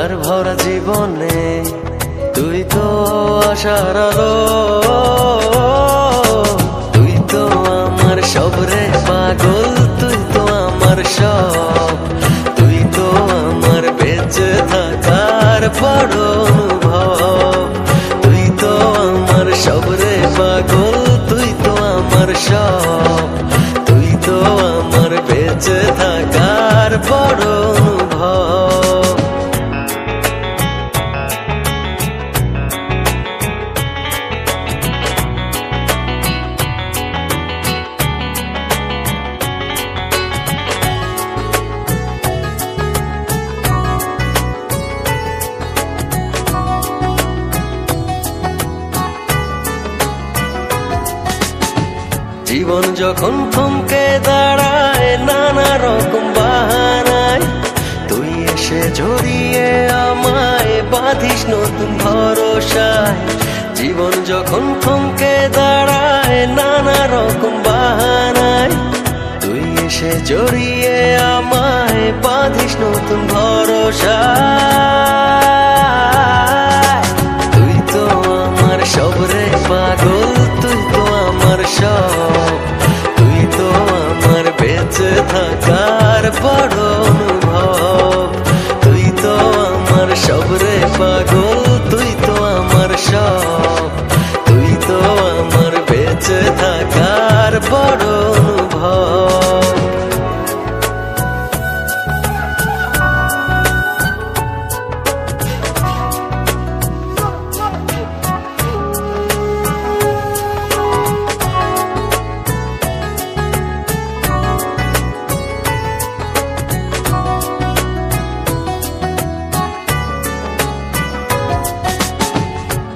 আধার ভরা জীবনে তুই তো আশার আলো, তুই তো আমার সব রে পাগল, তুই তো আমার সব, তুই তো আমার বেঁচে থাকার বড় অনুভব, তুই তো আমার সব রে পাগল, তুই তো আমার সব, তুই তো আমার বেঁচে থাকার বড় অনুভব। জীবন যখন থমকে দাঁড়ায় নানা রকম বাহানায়, তুই এসে জড়িয়ে আমায় বাঁধিস নতুন ভরসায়। জীবন যখন থমকে দাঁড়ায় নানা রকম বাহানায়, তুই এসে জড়িয়ে আমায় বাঁধিস নতুন ভরসায়। তুই তো আমার সব রে পাগল, তুই তো আমার সব, তুই তো আমার বেঁচে থাকার বড় অনুভব, তুই তো আমার সব রে পাগল, তুই তো আমার সব, তুই তো আমার বেঁচে থাকার বড় অনুভব।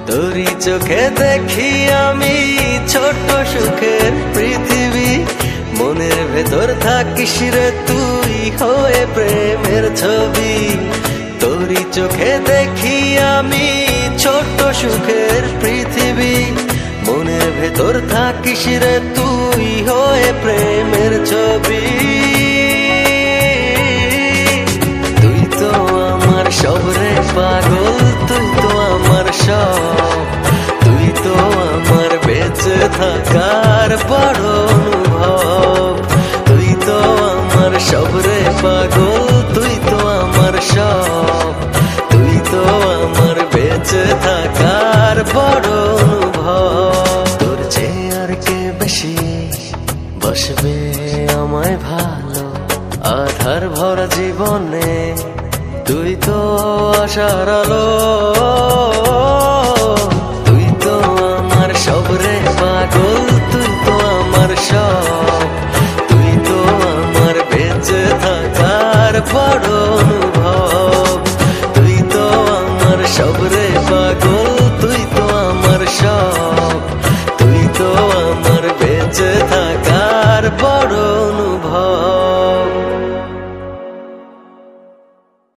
তোরই চোখে দেখি আমি ছোট্ট সুখের পৃথিবী, মনের ভেতর থাকিস রে তুই হয়ে প্রেমের ছবি। তোরই চোখে দেখি আমি ছোট্ট সুখের পৃথিবী, মনের ভেতর থাকিস রে তুই হয়ে প্রেমের ছবি। তুই তো আমার সব রে পাগল, তুই তো আমার সব, তুই তো আমার বেঁচে থাকার বড় অনুভব, তুই তো আমার সব রে পাগল, তুই তো আমার সব, তুই তো আমার বেঁচে থাকার বড় অনুভব। তোর চেয়ে আর কে বেশি বসবে আমায় ভালো, আধার ভরা জীবনে তুই তো আশার আলো, তুই তো আমার সব রে পাগল, তুই তো আমার সব, তুই তো আমার বেঁচে থাকার বড়